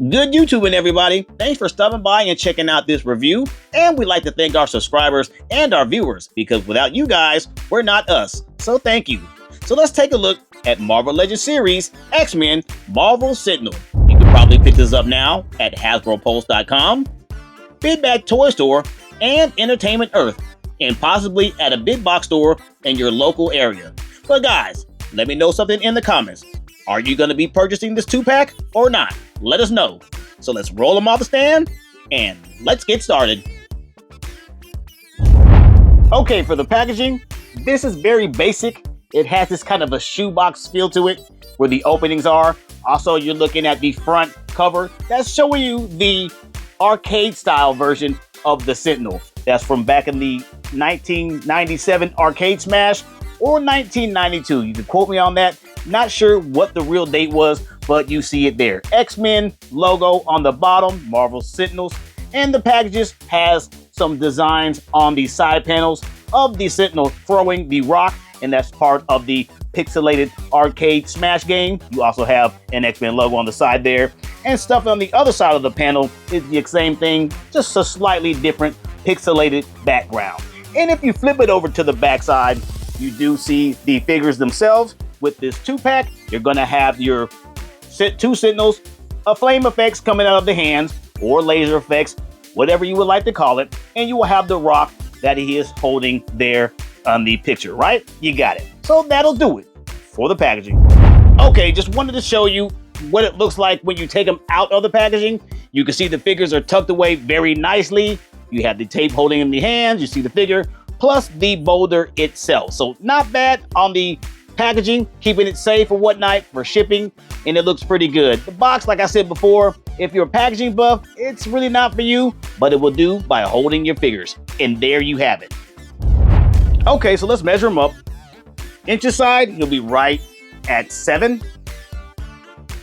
Good YouTubing, everybody. Thanks for stopping by and checking out this review. And we'd like to thank our subscribers and our viewers, because without you guys, we're not us. So thank you. So let's take a look at Marvel Legends series X-Men Marvel Sentinel. You can probably pick this up now at HASBROPulse.com, Big Bag Toy Store, and Entertainment Earth, and possibly at a big box store in your local area. But guys, let me know something in the comments. Are you going to be purchasing this 2-pack or not? Let us know. So let's roll them off the stand and let's get started. Okay, for the packaging, this is very basic. It has this kind of a shoebox feel to it where the openings are. Also, you're looking at the front cover. That's showing you the arcade style version of the Sentinel. That's from back in the 1997 Arcade Smash or 1992. You can quote me on that. Not sure what the real date was, but you see it there. X-Men logo on the bottom, Marvel Sentinels, and the packages has some designs on the side panels of the Sentinel throwing the rock, and that's part of the pixelated Arcade Smash game. You also have an X-Men logo on the side there, and stuff on the other side of the panel is the same thing, just a slightly different pixelated background. And if you flip it over to the back side, you do see the figures themselves. With this 2-pack, you're gonna have your 2 Sentinels, a flame effects coming out of the hands, or laser effects, whatever you would like to call it, and you will have the rock that he is holding there on the picture, right? You got it. So that'll do it for the packaging. Okay, just wanted to show you what it looks like when you take them out of the packaging. You can see the figures are tucked away very nicely. You have the tape holding in the hands, you see the figure, plus the boulder itself. So not bad on the packaging, keeping it safe or whatnot for shipping, and it looks pretty good. The box, like I said before, if you're a packaging buff, it's really not for you, but it will do by holding your figures. And there you have it. Okay, so let's measure them up. Inches side, you'll be right at 7.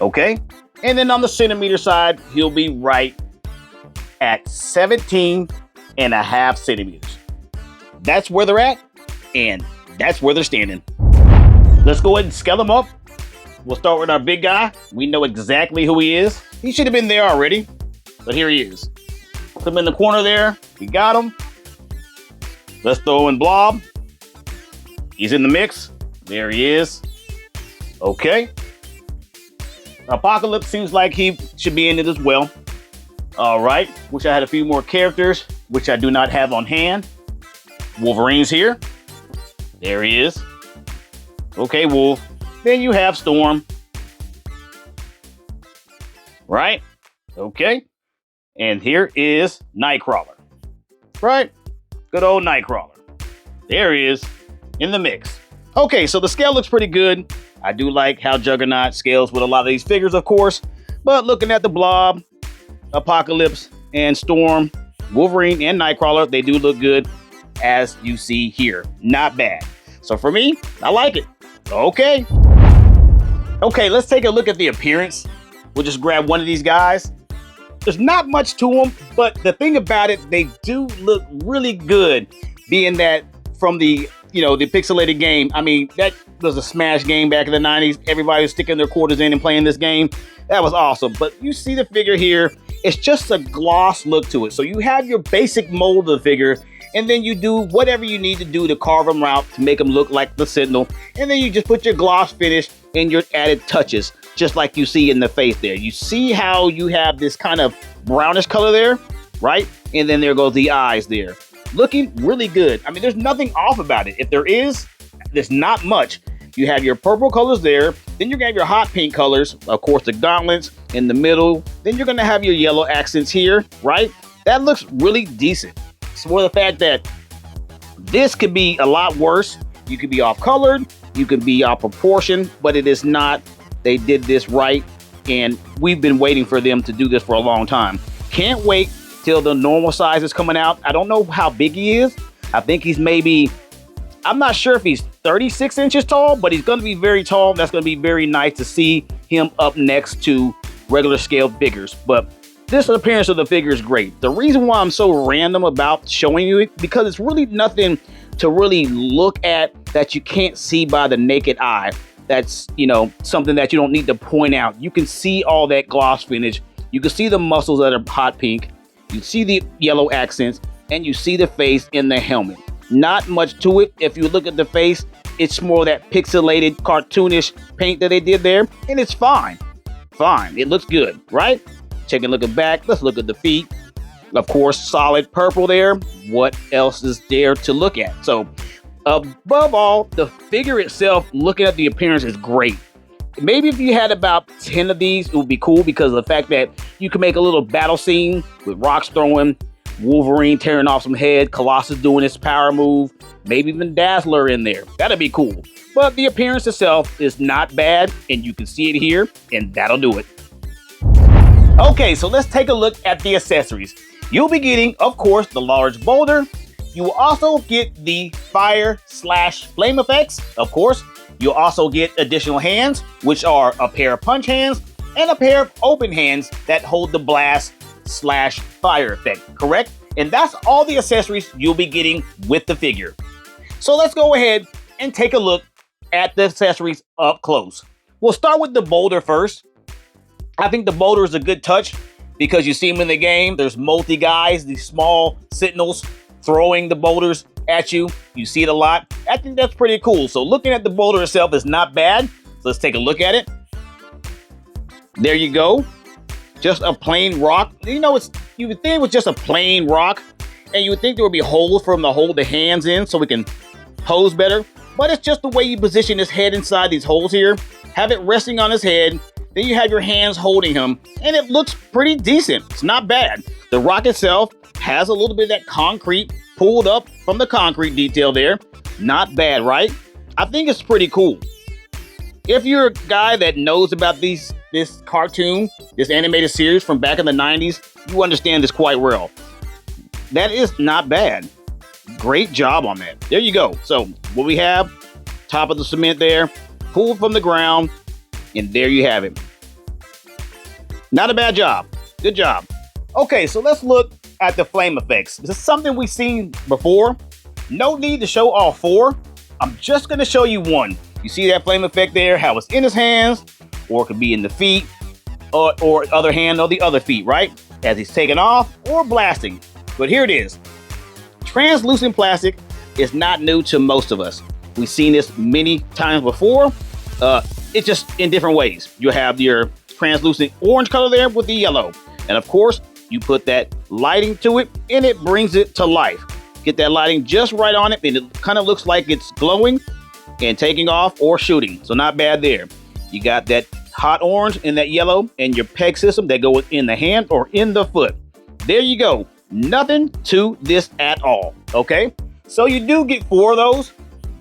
Okay, and then on the centimeter side, he'll be right at 17.5 centimeters. That's where they're at, and that's where they're standing. Let's go ahead and scale them up. We'll start with our big guy. We know exactly who he is. He should have been there already, but here he is. Put him in the corner there. We got him. Let's throw in Blob. He's in the mix. There he is. Okay. Apocalypse seems like he should be in it as well. All right. Wish I had a few more characters, which I do not have on hand. Wolverine's here. There he is. Okay, Wolf. Then you have Storm. Right? Okay. And here is Nightcrawler. Right? Good old Nightcrawler. There he is in the mix. Okay, so the scale looks pretty good. I do like how Juggernaut scales with a lot of these figures, of course. But looking at the Blob, Apocalypse, and Storm, Wolverine, and Nightcrawler, they do look good, as you see here. Not bad. So for me, I like it. Okay. Okay, let's take a look at the appearance. We'll just grab one of these guys. There's not much to them, but the thing about it, they do look really good, being that from the, the pixelated game. I mean, that was a Smash game back in the 90s. Everybody was sticking their quarters in and playing this game. That was awesome. But you see the figure here, it's just a gloss look to it. So you have your basic mold of the figure, and then you do whatever you need to do to carve them out to make them look like the Sentinel. And then you just put your gloss finish and your added touches, just like you see in the face there. You see how you have this kind of brownish color there, right? And then there goes the eyes there. Looking really good. I mean, there's nothing off about it. If there is, there's not much. You have your purple colors there. Then you're gonna have your hot pink colors. Of course, the gauntlets in the middle. Then you're gonna have your yellow accents here, right? That looks really decent. For the fact that this could be a lot worse. You could be off colored, you could be off proportion, but it is not. They did this right, and we've been waiting for them to do this for a long time. Can't wait till the normal size is coming out. I don't know how big he is. I think he's maybe, I'm not sure if he's 36 inches tall, but he's going to be very tall. That's going to be very nice to see him up next to regular scale figures. But this appearance of the figure is great. The reason why I'm so random about showing you it, because it's really nothing to really look at that you can't see by the naked eye. That's, something that you don't need to point out. You can see all that gloss finish You can see the muscles that are hot pink. You see the yellow accents, and you see the face in the helmet. Not much to it. If you look at the face, it's more that pixelated, cartoonish paint that they did there, and it's fine. Fine. It looks good, right? Taking a look at back. Let's look at the feet. Of course, solid purple there. What else is there to look at? So, above all, the figure itself, looking at the appearance, is great. Maybe if you had about 10 of these, it would be cool because of the fact that you can make a little battle scene with rocks throwing, Wolverine tearing off some head, Colossus doing his power move, maybe even Dazzler in there. That'd be cool. But the appearance itself is not bad, and you can see it here, and that'll do it. Okay, so let's take a look at the accessories. You'll be getting, of course, the large boulder. You will also get the fire/flame effects, of course. You'll also get additional hands, which are a pair of punch hands and a pair of open hands that hold the blast/fire effect, correct? And that's all the accessories you'll be getting with the figure. So let's go ahead and take a look at the accessories up close. We'll start with the boulder first. I think the boulder is a good touch because you see them in the game. There's multi guys, these small sentinels throwing the boulders at you. You see it a lot. I think that's pretty cool. So looking at the boulder itself is not bad. So let's take a look at it. There you go. Just a plain rock. You know, you would think it was just a plain rock, and you would think there would be holes for him to hold the hands in so we can pose better. But it's just the way you position his head inside these holes here. Have it resting on his head. Then you have your hands holding him, and it looks pretty decent. It's not bad. The rock itself has a little bit of that concrete pulled up from the concrete detail there. Not bad, right? I think it's pretty cool. If you're a guy that knows about this cartoon, this animated series from back in the 90s, you understand this quite well. That is not bad. Great job on that. There you go. So what we have, top of the cement there, pulled from the ground, and there you have it. Not a bad job. Good job. Okay, so let's look at the flame effects. This is something we've seen before. No need to show all four. I'm just going to show you one. You see that flame effect there, how it's in his hands, or it could be in the feet, or other hand or the other feet, right? As he's taking off or blasting. But here it is. Translucent plastic is not new to most of us. We've seen this many times before. It's just in different ways. You have your translucent orange color there with the yellow. And of course, you put that lighting to it and it brings it to life. Get that lighting just right on it and it kind of looks like it's glowing and taking off or shooting. So not bad there. You got that hot orange and that yellow and your peg system that go in the hand or in the foot. There you go. Nothing to this at all. Okay, so you do get 4 of those.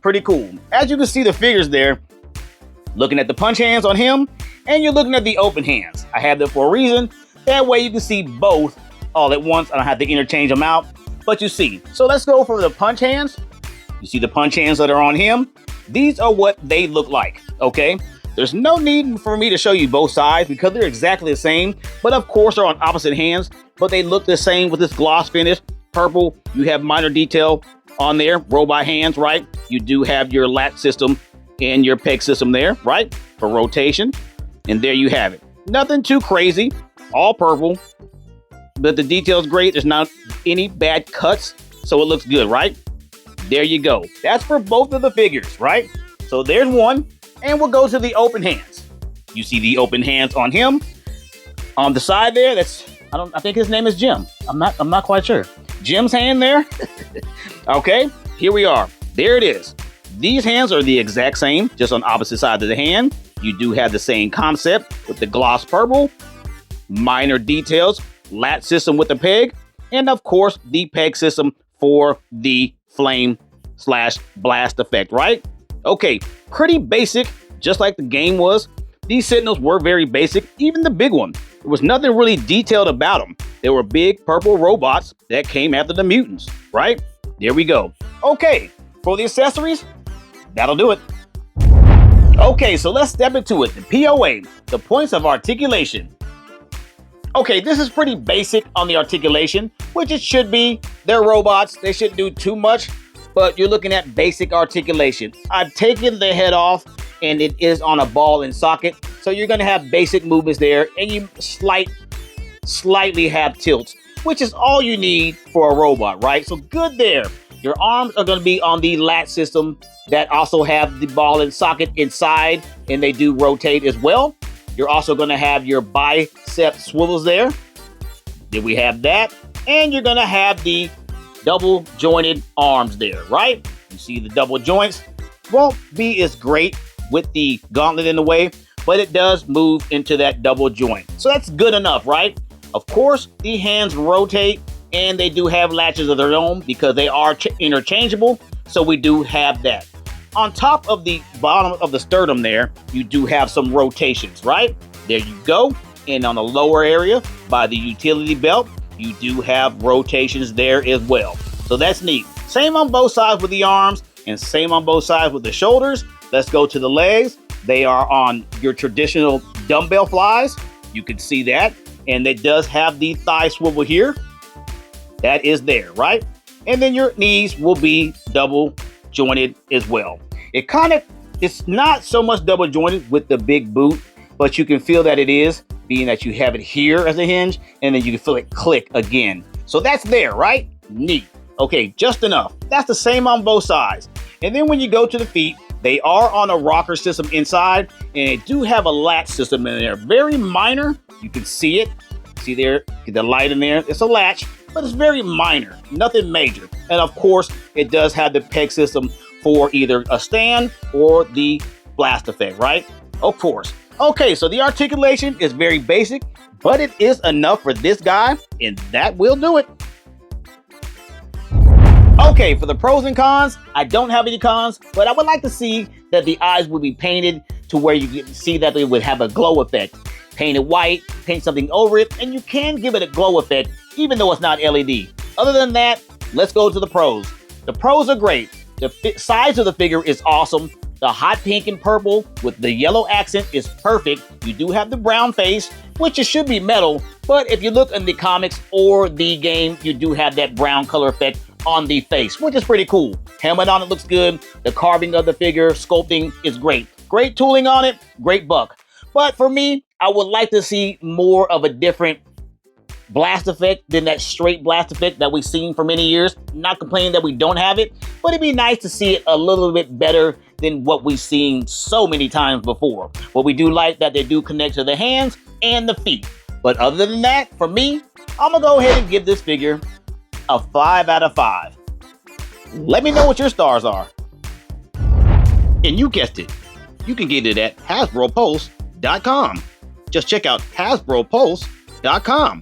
Pretty cool. As you can see the figures there, looking at the punch hands on him and you're looking at the open hands. I have them for a reason. That way you can see both all at once. I don't have to interchange them out, but you see. So let's go for the punch hands. You see the punch hands that are on him. These are what they look like, okay? There's no need for me to show you both sides because they're exactly the same, but of course they're on opposite hands, but they look the same with this gloss finish. Purple, you have minor detail on there, robot hands, right? You do have your lat system and your peg system there, right? For rotation, and there you have it. Nothing too crazy, all purple, but the detail's great. There's not any bad cuts, so it looks good, right? There you go. That's for both of the figures, right? So there's one, and we'll go to the open hands. You see the open hands on him. On the side there, I think his name is Jim. I'm not quite sure. Jim's hand there. Okay, here we are. There it is. These hands are the exact same, just on opposite sides of the hand. You do have the same concept with the gloss purple, minor details, lat system with the peg, and of course the peg system for the flame/blast effect, right? Okay, pretty basic, just like the game was. These Sentinels were very basic, even the big one. There was nothing really detailed about them. They were big purple robots that came after the mutants, right? There we go. Okay, for the accessories, that'll do it. Okay, so let's step into it. The POA, the points of articulation. Okay, this is pretty basic on the articulation, which it should be. They're robots, they shouldn't do too much, but you're looking at basic articulation. I've taken the head off and it is on a ball and socket, so you're gonna have basic movements there and you slight slightly have tilts, which is all you need for a robot, right? So good there. Your arms are going to be on the latch system that also have the ball and socket inside, and they do rotate as well. You're also going to have your bicep swivels there. Then we have that. And you're going to have the double jointed arms there, right? You see the double joints won't be as great with the gauntlet in the way, but it does move into that double joint. So that's good enough, right? Of course, the hands rotate and they do have latches of their own because they are interchangeable. So we do have that. On top of the bottom of the sternum there, you do have some rotations, right? There you go. And on the lower area by the utility belt, you do have rotations there as well. So that's neat. Same on both sides with the arms and same on both sides with the shoulders. Let's go to the legs. They are on your traditional dumbbell flies. You can see that. And it does have the thigh swivel here. That is there, right? And then your knees will be double jointed as well. It's not so much double jointed with the big boot, but you can feel that it is, being that you have it here as a hinge, and then you can feel it click again. So that's there, right? Neat. Okay, just enough. That's the same on both sides. And then when you go to the feet, they are on a rocker system inside, and they do have a latch system in there. Very minor. You can see it. See there, get the light in there. It's a latch, but it's very minor. Nothing major. And of course, it does have the peg system for either a stand or the blast effect, right? Of course. Okay, so the articulation is very basic, but it is enough for this guy, and that will do it. Okay, for the pros and cons, I don't have any cons, but I would like to see that the eyes would be painted to where you can see that they would have a glow effect. Paint it white, paint something over it, and you can give it a glow effect, even though it's not LED. Other than that, let's go to the pros. The pros are great. The size of the figure is awesome. The hot pink and purple with the yellow accent is perfect. You do have the brown face, which it should be metal, but if you look in the comics or the game, you do have that brown color effect on the face, which is pretty cool. Helmet on it looks good. The carving of the figure, sculpting is great. Great tooling on it, great buck. But for me, I would like to see more of a different blast effect than that straight blast effect that we've seen for many years. Not complaining that we don't have it, but it'd be nice to see it a little bit better than what we've seen so many times before. But we do like that they do connect to the hands and the feet. But other than that, for me, I'm gonna go ahead and give this figure a 5 out of 5. Let me know what your stars are. And you guessed it, you can get it at HASBROPulse.com. Just check out HASBROPulse.com.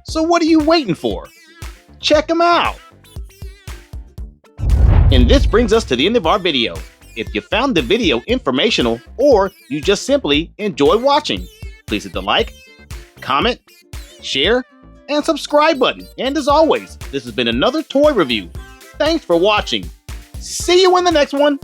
So what are you waiting for? Check them out. And this brings us to the end of our video. If you found the video informational or you just simply enjoy watching, please hit the like, comment, share, and subscribe button. And as always, this has been another toy review. Thanks for watching. See you in the next one.